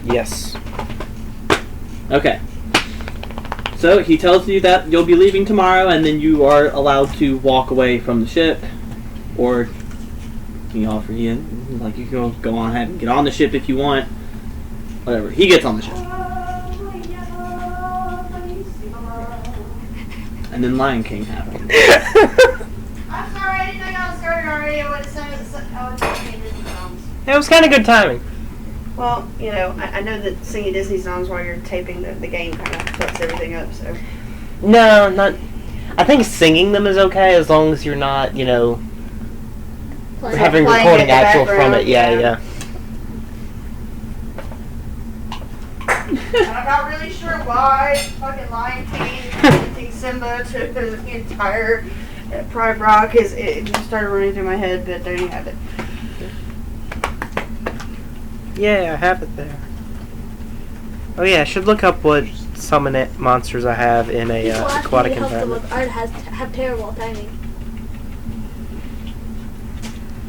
Yes. Okay. So he tells you that you'll be leaving tomorrow, and then you are allowed to walk away from the ship, or he offer you, like, you can go on ahead and get on the ship if you want. Whatever. He gets on the ship. And then Lion King happens. I'm sorry, I didn't know y'all started already. I would have said Disney songs. It was kind of good timing. Well, you know, I know that singing Disney songs while you're taping the game kind of fucks everything up, so. No, not... I think singing them is okay as long as you're not, you know, having recording actual from it. Yeah. I'm not really sure why fucking Lion King presenting Simba to the entire Pride Rock it just started running through my head, but there you have it. Yeah, I have it there. Oh yeah, I should look up what summon monsters I have in a aquatic environment. Art have terrible timing.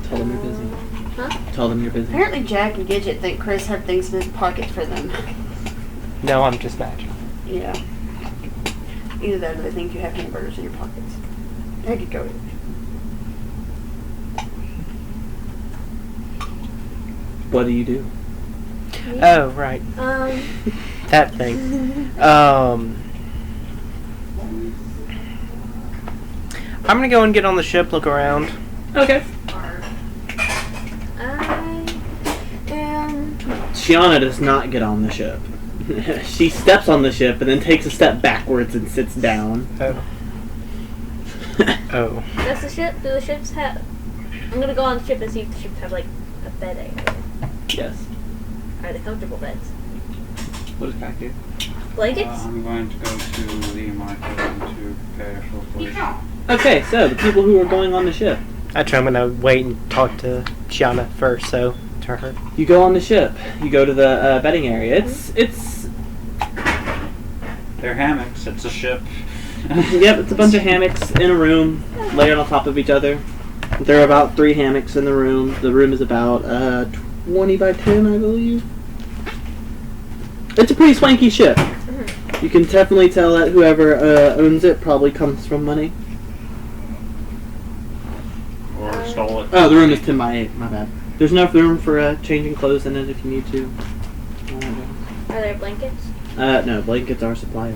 Tell them you're busy. Huh? Tell them you're busy. Apparently Jack and Gidget think Chris had things in his pockets for them. No, I'm just magic. Yeah. Either that or they think you have hamburgers in your pockets. I could go with it. What do you do? Oh, right. That thing. I'm gonna go and get on the ship, look around. Okay. Shiana does not get on the ship. She steps on the ship and then takes a step backwards and sits down. Oh. Oh. Does the ship? Do the ships have? I'm gonna go on the ship and see if the ships have like a bed area. Yes. Are they comfortable beds? What does Pac do? Blankets? I'm going to go to the market and to prepare for food. Okay, so the people who are going on the ship. Actually, I'm gonna wait and talk to Shiana first, so to her. You go on the ship. You go to the bedding area. It's. They're hammocks. It's a ship. Yep, it's a bunch of hammocks in a room, layered on top of each other. There are about 3 hammocks in the room. The room is about 20 by 10, I believe. It's a pretty swanky ship. You can definitely tell that whoever owns it probably comes from money. Or stole it. Oh, the room is 10 by 8. My bad. There's enough room for changing clothes in it if you need to. Are there blankets? No, blankets are supplied.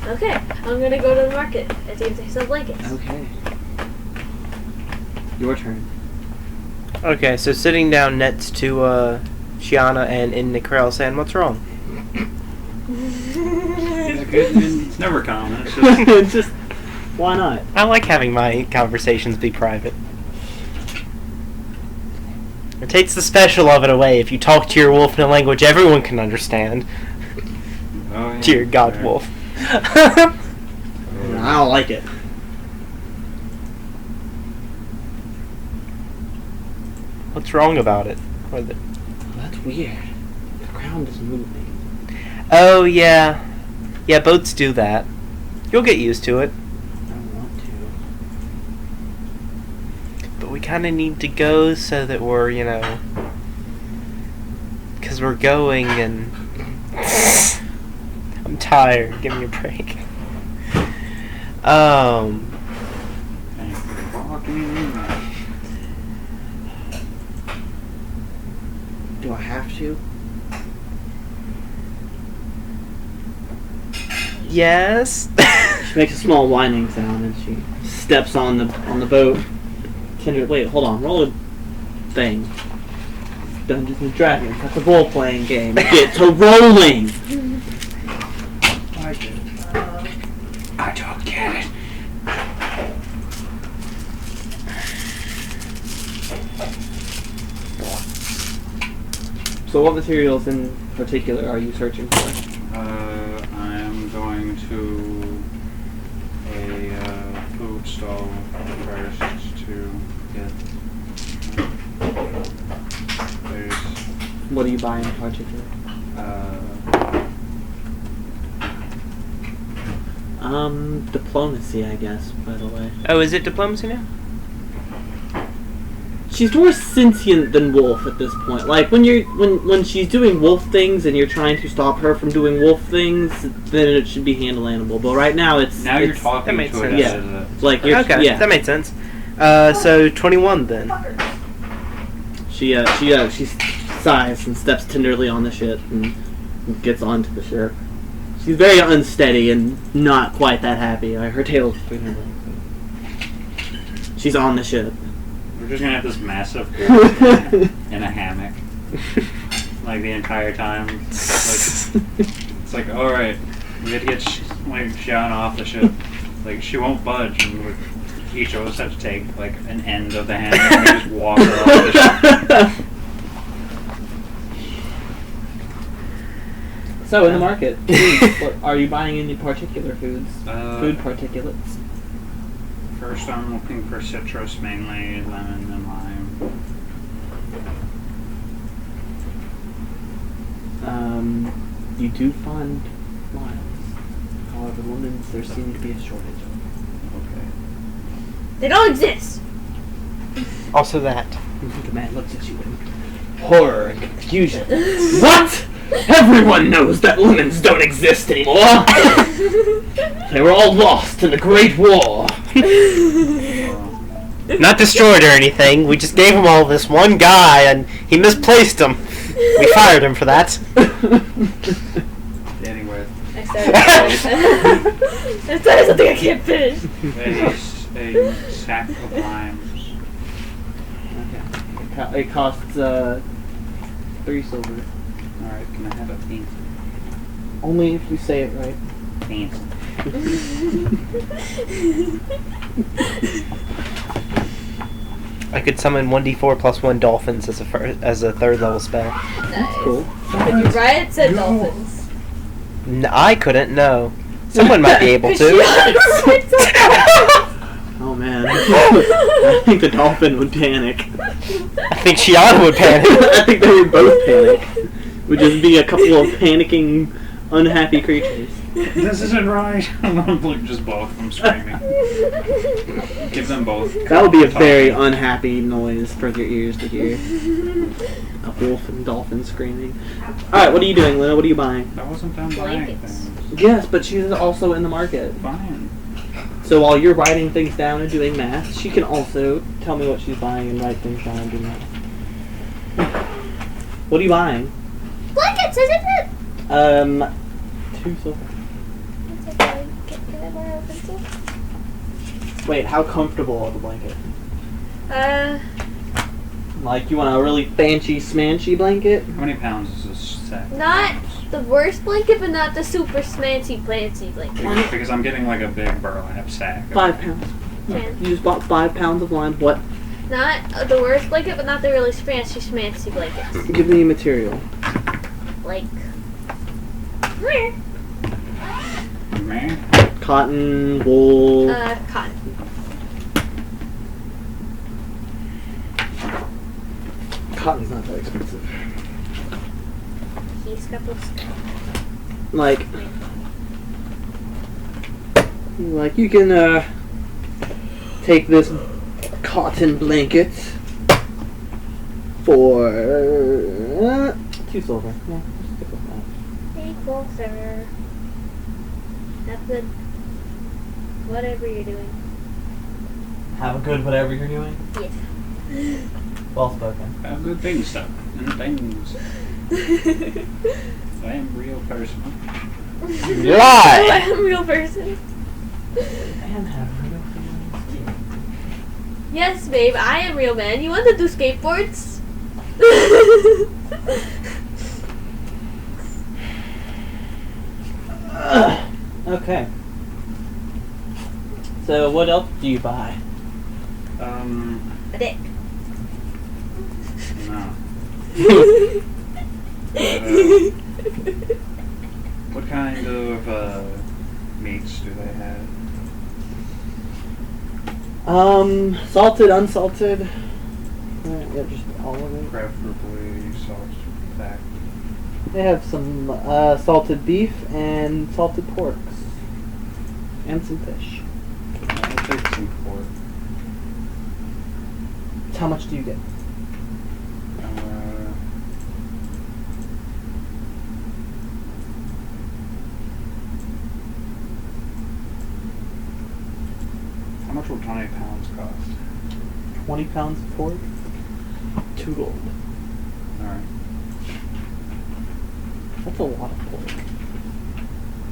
Okay, I'm gonna go to the market and see if they sell blankets. Okay. Your turn. Okay, so sitting down next to Shiana and in Nikrel saying, "What's wrong?" It's never common. It's just It's just, why not? I like having my conversations be private. It takes the special of it away if you talk to your wolf in a language everyone can understand. oh, yeah, Dear God, fair. wolf. I don't like it. What's wrong about it? Oh, that's weird. The ground is moving. Oh, yeah. Yeah, boats do that. You'll get used to it. I don't want to. But we kind of need to go so that we're, you know... Because we're going and... I'm tired. Give me a break. Thank you for walking. Do I have to? Yes. She makes a small whining sound and she steps on the boat. Wait, hold on. Roll a thing. Dungeons and Dragons. That's a role-playing game. Get to rolling. I don't get it. So what materials in particular are you searching for? I am going to a food stall first to get. There's What do you buy in particular? Uh, Diplomacy, I guess, by the way. oh, is it diplomacy now? she's more sentient than wolf at this point. Like when she's doing wolf things and you're trying to stop her from doing wolf things, then it should be handleable. But right now you're talking that makes to it. sense. Yeah. Like you're, Okay, yeah. that makes sense. So 21 then. She sighs and steps tenderly on the ship and gets onto the ship. She's very unsteady and not quite that happy. Her tail's between her legs. She's on the ship. We're just gonna have this massive wolf in a hammock, like the entire time. It's like, all right, we had to get Xian off the ship. Like she won't budge, and each of us have to take like an end of the hammock and just walk her off the ship. So in the market, are you buying any particular foods? Food particulates. First, I'm looking for citrus, mainly lemon and lime. You do find limes. However, lemons there seems to be a shortage of. Okay. They don't exist. Also that. The man looks at you in horror and confusion. What? Everyone knows that lemons don't exist anymore. They were all lost in the Great War. Not destroyed or anything. We just gave him all this one guy, and he misplaced him. We fired him for that. Anyway. I started something I can't finish. A sack of limes. Okay. It costs 3 silver. Alright, can I have a pink? Only if you say it right. Pink. I could summon 1d4 plus 1 dolphins as a third level spell. Nice. Cool. Did you write it said dolphins? I couldn't, no. Someone might be able to. Oh man. I think the dolphin would panic. I think Shiana would panic. I think they would both panic. Would just be a couple of panicking, unhappy creatures. This isn't right. Look, just both of them screaming. Give them both. That would be a very unhappy noise for your ears to hear. A wolf and dolphin screaming. Alright, what are you doing, Lena? What are you buying? I wasn't done buying Blankets. things. Yes, but she's also in the market. Fine. So while you're writing things down and doing math, she can also tell me what she's buying and write things down and do math. What are you buying? Blankets, isn't it? 2 silver. Can I borrow a pencil? Wait, how comfortable are the blanket? Like, you want a really fancy, smanchy blanket? How many pounds is this sack? Not the worst blanket, but not the super smancy fancy blanket. Because I'm getting like a big burlap sack. 5 pounds. Okay. You just bought 5 pounds of lime. What? Not the worst blanket, but not the really fancy schmancy blankets. Give me a material. Like, Me? Cotton, wool. cotton. Cotton's not that expensive. He's got those. Like you can take this cotton blanket for 2 silver. Yeah, just stick with that. Equal, sir. That's good. Whatever you're doing. Have a good whatever you're doing. Yes. Well spoken. I have good things stuff. And things. I am a real person. You lie! I'm a real person. And have real feelings too. Yes, babe, I am real man. You want to do skateboards? Okay. So what else do you buy? A dick. No. What kind of meats do they have? Salted, unsalted. Yeah, just all of it. Preferably salt fat. They have some salted beef and salted porks. And some fish. I'll take some pork. how much do you get? How much will 20 pounds cost? 20 pounds of pork? 2 gold. Alright. That's a lot of pork.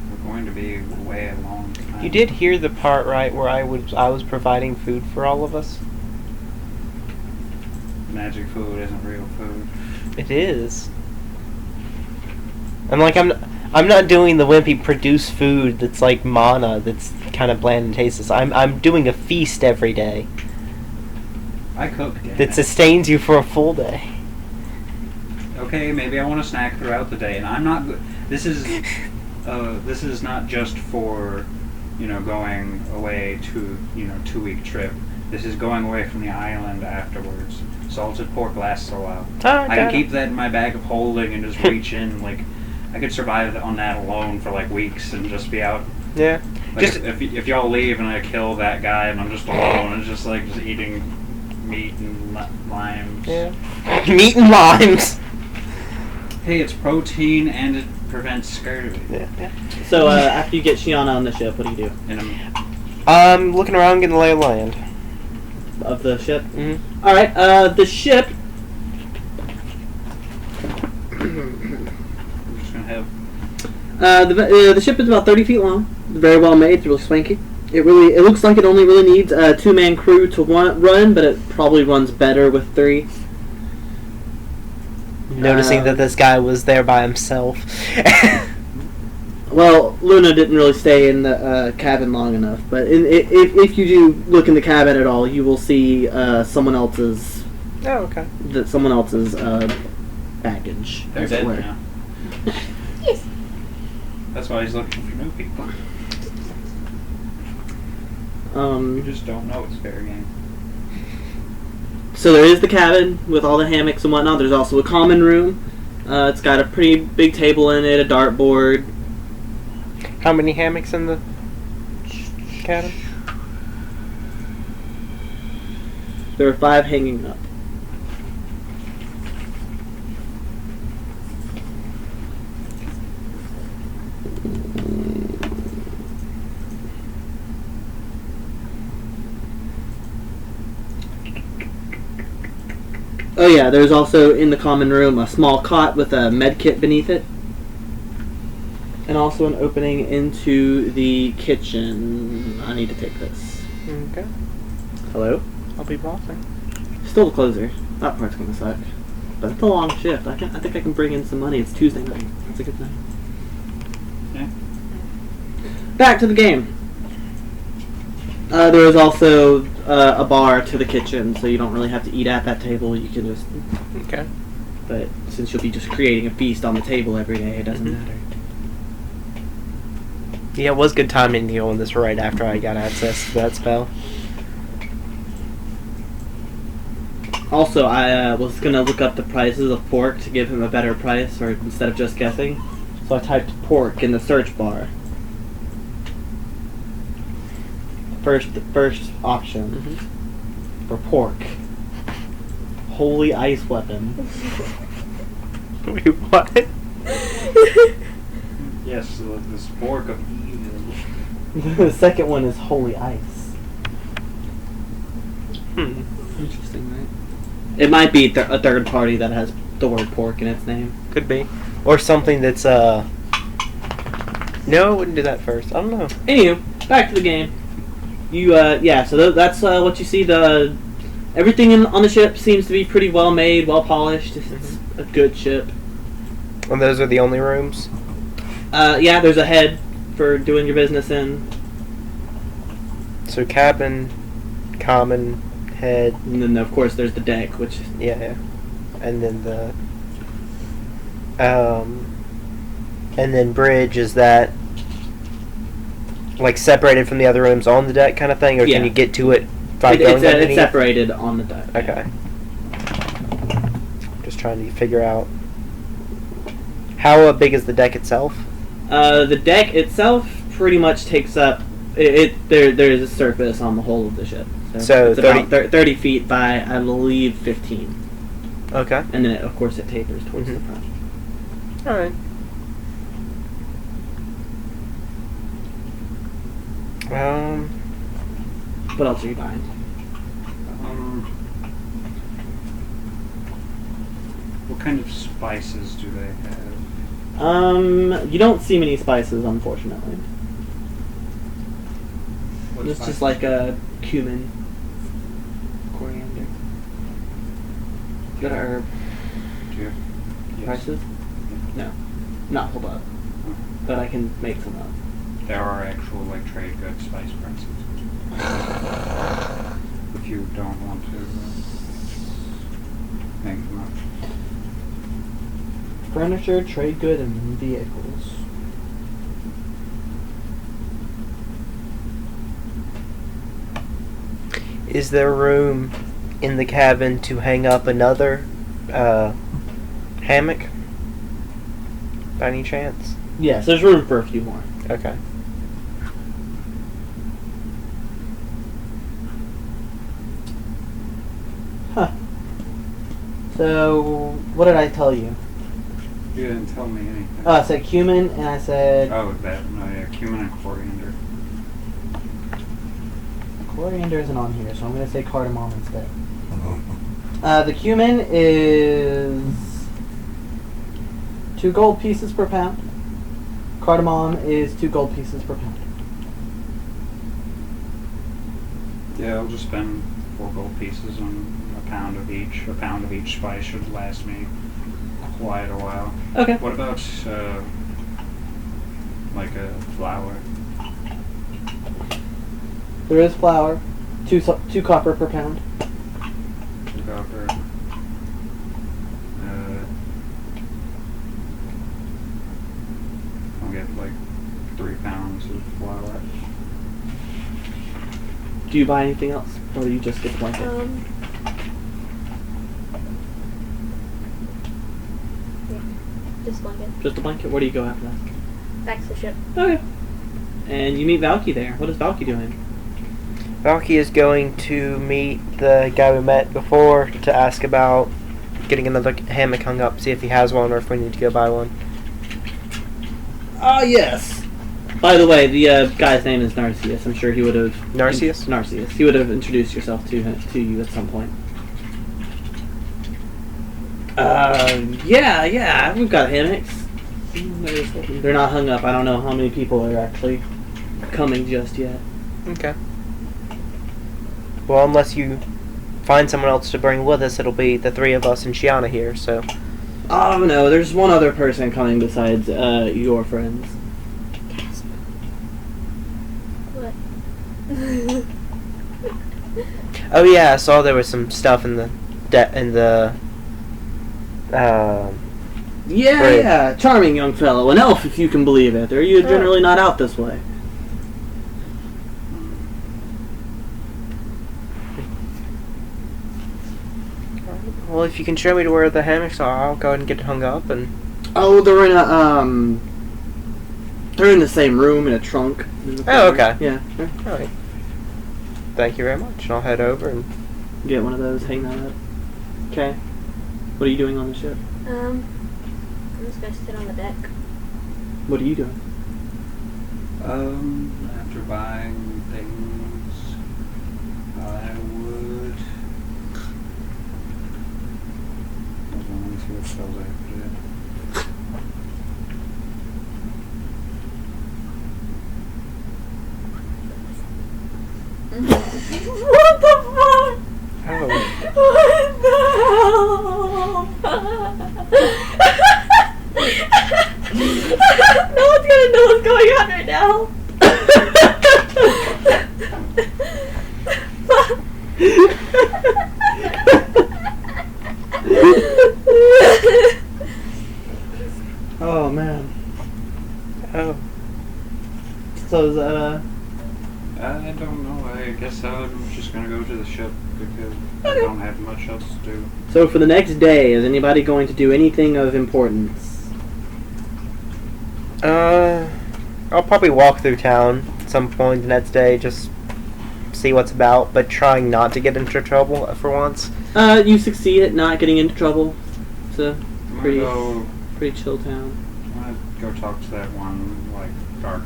We're going to be away a long time. You did hear the part, right, where I was providing food for all of us? Magic food isn't real food. It is. I'm like, I'm not doing the wimpy produce food that's like mana, that's kind of bland and tasteless. I'm doing a feast every day I cook. that sustains you for a full day. Okay, maybe I want a snack throughout the day, and I'm not good. This is not just for, going away to, 2-week trip. This is going away from the island afterwards. Salted pork lasts a while. I can keep that in my bag of holding and just reach in. Like, I could survive on that alone for like weeks and just be out. Yeah. Like just if y'all leave and I kill that guy and I'm just alone, it's just like just eating meat and limes. Yeah. Meat and limes. Hey, it's protein and it prevents scurvy. Yeah. So after you get Shiana on the ship, what do you do? I'm looking around, getting the lay of land. Of the ship? Mm-hmm. Alright, the ship... I'm just gonna have... the ship is about 30 feet long. It's very well made. It's really swanky. It looks like it only really needs a 2-man crew to run, but it probably runs better with 3. Noticing that this guy was there by himself. Well, Luna didn't really stay in the cabin long enough, but if you do look in the cabin at all, you will see someone else's. Oh, okay. Someone else's baggage. They're dead now. Yes. That's why he's looking for new people. You just don't know it's fair game. So there is the cabin with all the hammocks and whatnot. There's also a common room. It's got a pretty big table in it, a dartboard. How many hammocks in the cabin? There are 5 hanging up. Oh yeah, there's also in the common room a small cot with a med kit beneath it. And also an opening into the kitchen. I need to take this. Okay. Hello? I'll be bossing. Still the closer. That part's gonna suck. But it's a long shift. I think I can bring in some money. It's Tuesday night. That's a good night. Yeah. Back to the game. There is also a bar to the kitchen, so you don't really have to eat at that table. You can just... Okay. But since you'll be just creating a feast on the table every day, it doesn't matter. Yeah, it was good timing to go on this right after I got access to that spell. Also, I was going to look up the prices of pork to give him a better price, or instead of just guessing. So I typed pork in the search bar. The first option for pork. Holy ice weapon. Wait, what? Yes, the spork of evil. The second one is holy ice. Interesting, right? It might be a third party that has the word pork in its name. Could be. Or something that's, No, I wouldn't do that first. I don't know. Anywho, back to the game. You, so that's what you see. Everything on the ship seems to be pretty well made, well polished. It's a good ship. And those are the only rooms? Yeah, there's a head for doing your business in. So cabin, common, head. And then, of course, there's the deck, which... Yeah. And then the... and then bridge, is that... like separated from the other rooms on the deck kind of thing? Or can you get to it by going underneath? It's separated on the deck. Okay. Just trying to figure out... How big is the deck itself? The deck itself pretty much takes up... There is a surface on the whole of the ship. So it's 30 about 30 feet by, I believe, 15. Okay. And then, of course, it tapers towards the front. Alright. What else are you buying? What kind of spices do they have? You don't see many spices, unfortunately. What It's spices? just like a cumin, coriander. That are Do you have spices? No, not a whole lot. But I can make some up. There are actual like trade good spice prices. If you don't want to make them up. Furniture, trade good, and vehicles. Is there room in the cabin to hang up another hammock? By any chance? Yes, there's room for a few more. Okay. Huh. So, what did I tell you? You didn't tell me anything. Oh, I said cumin, and I said Oh, that. No, yeah, cumin and coriander. coriander isn't on here, so I'm going to say cardamom instead. The cumin is 2 gold pieces per pound. Cardamom is 2 gold pieces per pound. Yeah, I'll just spend 4 gold pieces on a pound of each. A pound of each spice should last me quite a while. Okay. What about like a flour? There is flour, 2 copper per pound. 2 copper. I'll get like 3 pounds of flour. Do you buy anything else, or do you just get the blanket? Yeah, just blanket. Just a blanket? Where do you go after that? Back to the ship. Okay. And you meet Valky there. What is Valky doing? Valky is going to meet the guy we met before to ask about getting another hammock hung up, see if he has one or if we need to go buy one. Ah, yes. By the way, the guy's name is Narcius. I'm sure he would have... Narcius? Narcius. He would have introduced yourself to you at some point. Yeah, we've got hammocks. They're not hung up. I don't know how many people are actually coming just yet. Okay. Well, unless you find someone else to bring with us, it'll be the 3 of us and Shiana here, so... Oh, no, there's one other person coming besides your friends. What? Oh yeah, I saw there was some stuff in the... Yeah, charming young fellow. An elf, if you can believe it. They're generally not out this way. Well, if you can show me to where the hammocks are, I'll go ahead and get it hung up and... Oh, they're in a, they're in the same room in a trunk. Oh, okay. Yeah. Alright. Thank you very much. And I'll head over and... Get one of those, hang that up. Okay. What are you doing on the ship? I'm just gonna sit on the deck. What are you doing? After buying things, I would. Hold on, let me see what spells I have to do. What the fuck? Oh. What the hell? No one's gonna know what's going on right now. Oh, man. Oh. So is that, I don't know. I guess I'm just gonna go to the ship because I don't have much else to do. So for the next day, is anybody going to do anything of importance? I'll probably walk through town at some point the next day, just see what's about, but trying not to get into trouble for once. You succeed at not getting into trouble. It's a I'm pretty, gonna pretty chill town. go talk to that one like dark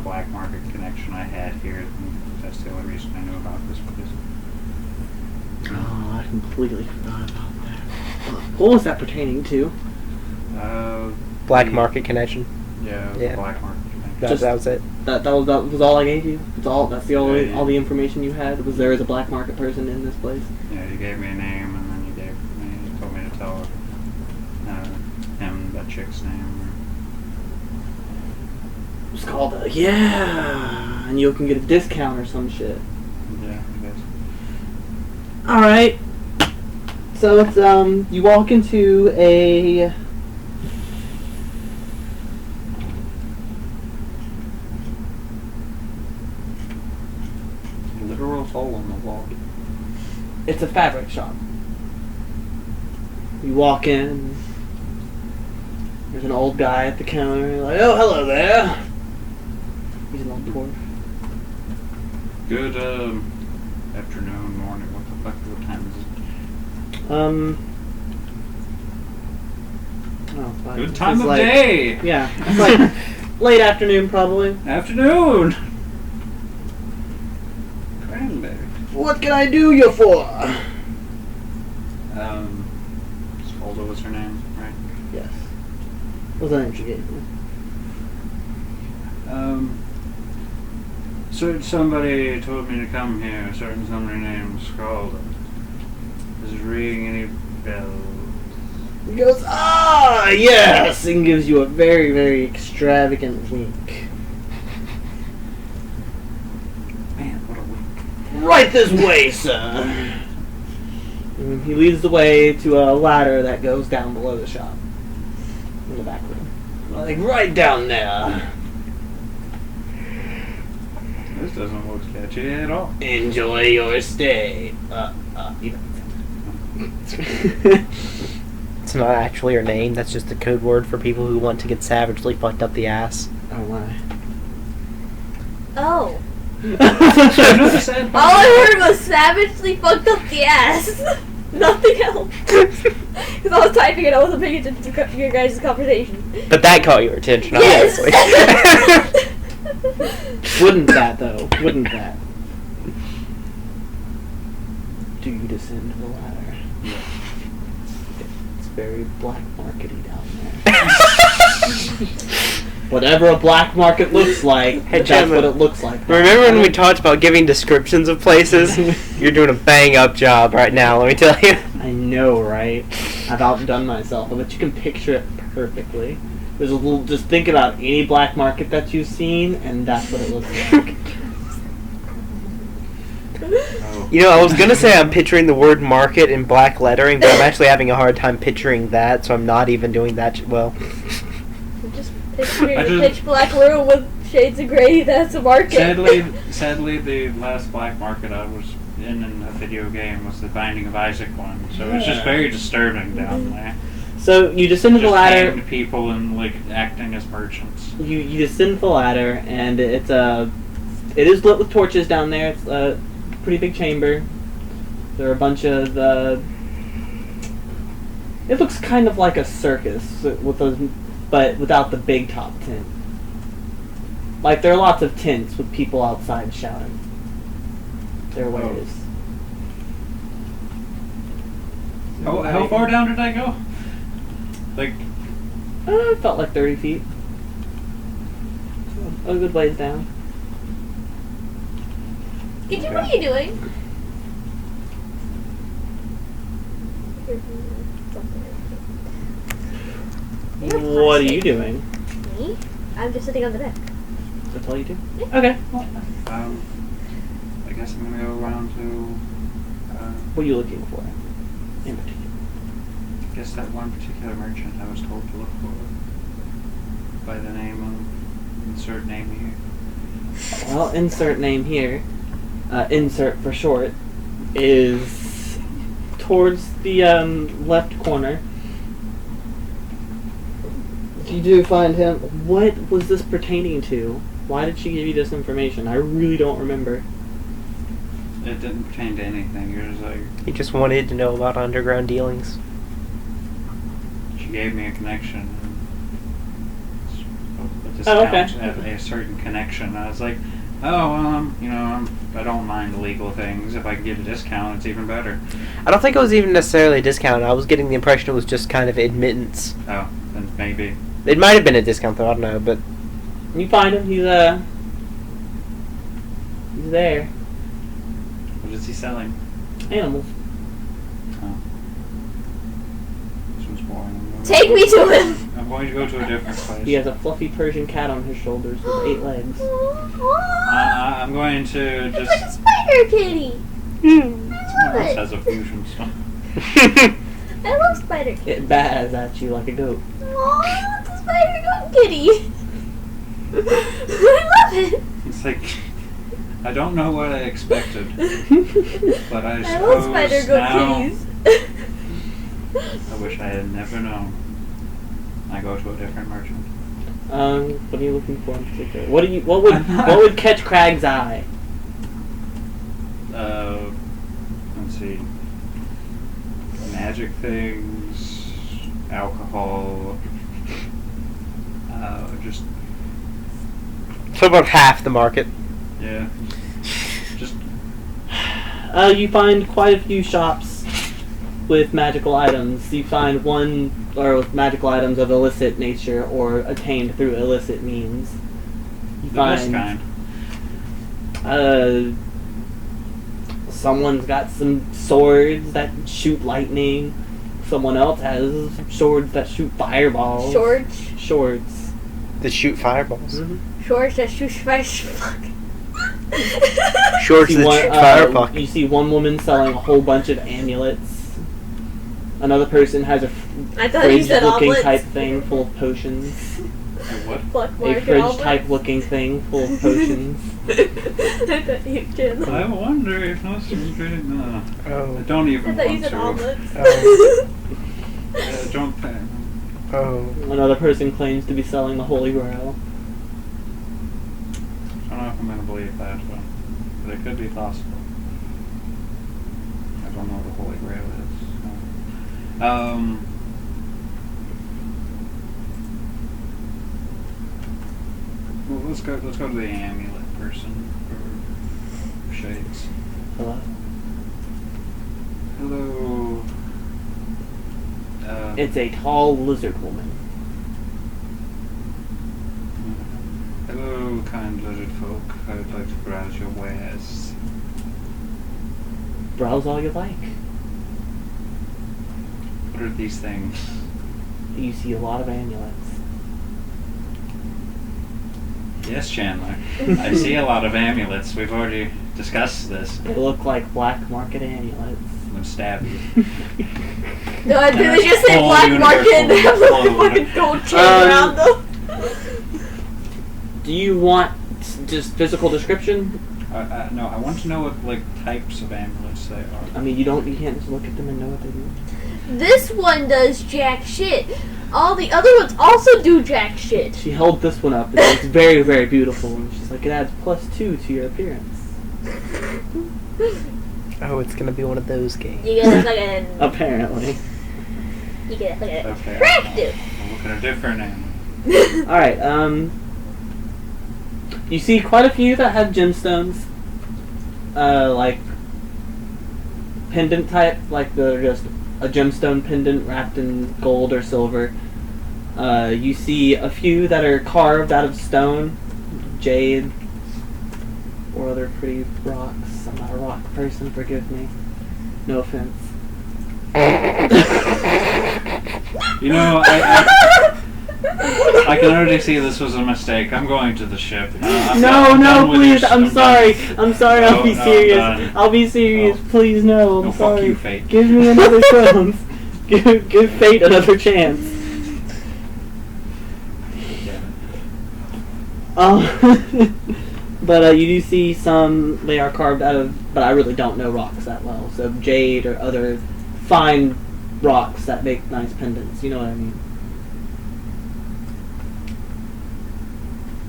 black market connection I had here. That's the only reason I knew about this place. Oh, I completely forgot about that. What was that pertaining to? Black the- market connection. Yeah, Yeah. the black market connection. That was it. That was all I gave you. That's the only Yeah. all the information you had. Was there as a black market person in this place? Yeah, you gave me a name, and then you told me to tell him that chick's name. It's called yeah, and you can get a discount or some shit. Yeah, I guess. All right. So it's you walk into a Literal hole in the wall. it's a fabric shop. You walk in. There's an old guy at the counter. You're like, oh, hello there. He's an old dwarf. Good afternoon, morning. What time is it? Oh, fuck. Good It's time of like- day. Yeah, it's like late afternoon probably. Afternoon. Cranberry. What can I do you for? Scolda was her name, right? Yes. What's the name she gave me? So somebody told me to come here. A certain somebody named Scolda. Does it ring any bells? He goes, ah, yes, and gives you a very, very extravagant wink. Man, what a week. Right this way, sir. And he leads the way to a ladder that goes down below the shop. In the back room. Like, right down there. This doesn't look sketchy at all. Enjoy your stay. You It's not actually her name. That's just the code word for people who want to get savagely fucked up the ass. Oh, my. Oh. Sad All I heard was savagely fucked up the ass. Nothing else. Because I was typing and I wasn't paying attention to your guys' conversation. But that caught your attention, Yes. obviously. Wouldn't that, though? Wouldn't that? Do you descend the ladder? It's very black markety down there. Whatever a black market looks like, Hey, that's gentlemen, what it looks like. Remember when we talked about giving descriptions of places? You're doing a bang-up job right now, let me tell you. I know, right? I've outdone myself, but you can picture it perfectly. There's a little. Just think about any black market that you've seen, and that's what it looks like. Oh. You know, I was gonna say I'm picturing the word market in black lettering, but I'm actually having a hard time picturing that, so I'm not even doing that well. Just picturing I a just- pitch black room with shades of gray. That's a market. Sadly, the last black market I was in a video game was the Binding of Isaac one, so it's just very disturbing down there. So you descend the Just ladder. hanged people and like acting as merchants. You descend the ladder, and it is lit with torches down there. It's a pretty big chamber. There are a bunch of it looks kind of like a circus with those, but without the big top tent. Like there are lots of tents with people outside shouting their ways. How far down did I go? Like, It felt like 30 feet. A good ways down. Gidget, what are you doing? You're What are you plastic. doing? Me? I'm just sitting on the deck. That's all you do? Yeah. Okay. I guess I'm gonna go around to. What are you looking for in particular? I guess that one particular merchant I was told to look for by the name of insert name here. Well, insert name here, insert for short, is towards the left corner. You do find him. What was this pertaining to? Why did she give you this information? I really don't remember. It didn't pertain to anything. You're just like, He just wanted to know about underground dealings. she gave me a connection. A Oh, okay. discount at a certain connection. I was like, oh, well, I don't mind legal things. If I can get a discount, it's even better. I don't think it was even necessarily a discount. I was getting the impression it was just kind of admittance. Oh, then maybe. It might have been a discount though, I don't know, but You find him. He's there. What is he selling? Animals. Oh. This one's boring. Take me to him. I'm going to go to a different place. He has a fluffy Persian cat on his shoulders with 8 legs. I'm going to It's just. like a spider kitty. Someone I else love has a fusion stuff. it. I love spider kitty. It baz at you like a goat. Aw, it's a spider goat kitty. I love it. It's like, I don't know what I expected, but I I love suppose spider goat now kitties. I wish I had never known. I go to a different merchant. What are you looking for in particular? What would catch Crag's eye? Let's see. Magic things, alcohol, just, so about half the market. yeah. Just, You find quite a few shops with magical items. You find one, or with magical items of illicit nature or attained through illicit means. You the find best kind. Someone's got some swords that shoot lightning. Someone else has swords that shoot fireballs. Shorts. Swords. That shoot fireballs. Shorts that shoot fuck. Shorts that shoot firepuck. You see one woman selling a whole bunch of amulets. Another person has a I thought you said fridge-looking omelets. type thing full of potions. What? Black A market fridge-type omelets. looking thing full of potions. I thought you did. I wonder if no secret. No. I Oh. don't I even thought you want said to. omelets. Don't pay. Oh. Another person claims to be selling the Holy Grail. I don't know if I'm going to believe that, but it could be possible. I don't know what the Holy Grail is. Well, let's go to the amulet person for shades. Hello? Hello. It's a tall lizard woman. Hello, kind lizard folk. I would like to browse your wares. Browse all you like. What are these things? You see a lot of amulets. Yes, Chandler. I see a lot of amulets. We've already discussed this. They look like black market amulets. I'm gonna stab you. No, I think And they just say whole black universe market and will they have like implode. fucking gold chain around them. Do you want just physical description? No, I want to know what types of amulets they are. I mean, you can't just look at them and know what they do. This one does jack shit. All the other ones also do jack shit. She held this one up, and it's very, very beautiful. And she's like, it adds +2 to your appearance. Oh, it's gonna be one of those games. You get like a Apparently. you get like a Okay. attractive. I'll look at a different amulet. Alright, you see quite a few that have gemstones. Like pendant type, like they're just a gemstone pendant wrapped in gold or silver. You see a few that are carved out of stone, jade, or other pretty rocks. I'm not a rock person, forgive me. No offense. You know, I can already see this was a mistake. I'm going to the ship. I'm done with please, your- I'm sorry. done. I'm sorry, No, I'll be no, serious. done. I'll be serious, No. please no, I'm No, fuck sorry. you, Fate. Give me another chance. Give fate another chance. But you do see some, they are carved out of, but I really don't know rocks that well. So jade or other fine rocks that make nice pendants, you know what I mean?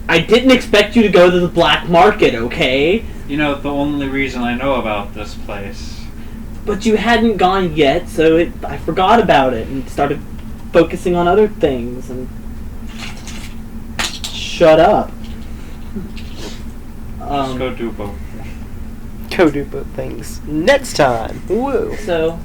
I didn't expect you to go to the black market, okay? You know, the only reason I know about this place. But you hadn't gone yet, so I forgot about it and started focusing on other things and... Shut up. Just go do both. Go do both things next time. Woo. So,